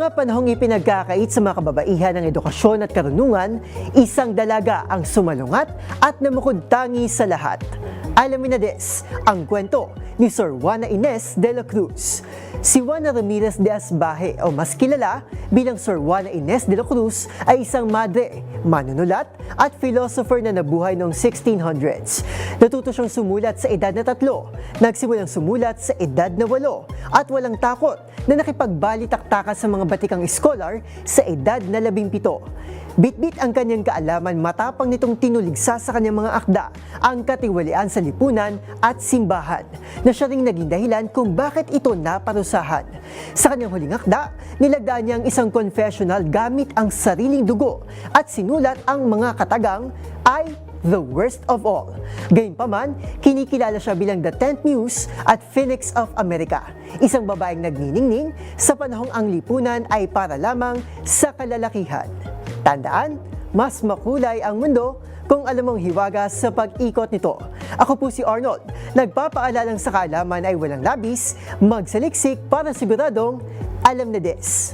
mga panahong ipinagkakait sa mga kababaihan ng edukasyon at karunungan, isang dalaga ang sumalungat at namukod-tangi sa lahat. Alamin na des ang kwento ni Sir Juana Ines de la Cruz. Si Juana Ramirez de Asbaje o mas kilala bilang Sir Juana Ines de la Cruz ay isang madre, manunulat at philosopher na nabuhay noong 1600s. Natuto siyang sumulat sa edad na 3, nagsimulang sumulat sa edad na 8 at walang takot na nakipagbalitaktakan sa mga batikang scholar sa edad na 17. Bitbit ang kanyang kaalaman, matapang nitong tinuligsa sa kanyang mga akda ang katiwalian sa lipunan at simbahan, na siya ring naging dahilan kung bakit ito naparusahan. Sa kanyang huling akda, nilagdaan niya ang isang confessional gamit ang sariling dugo at sinulat ang mga katagang "I, the worst of all." Gayunpaman, kinikilala siya bilang the 10th Muse at Phoenix of America, isang babaeng nagniningning sa panahong ang lipunan ay para lamang sa kalalakihan. Tandaan, mas makulay ang mundo kung alam mong hiwaga sa pag-ikot nito. Ako po si Arnold, nagpapaalalang sa kaalaman ay walang labis, magsaliksik para siguradong alam na des.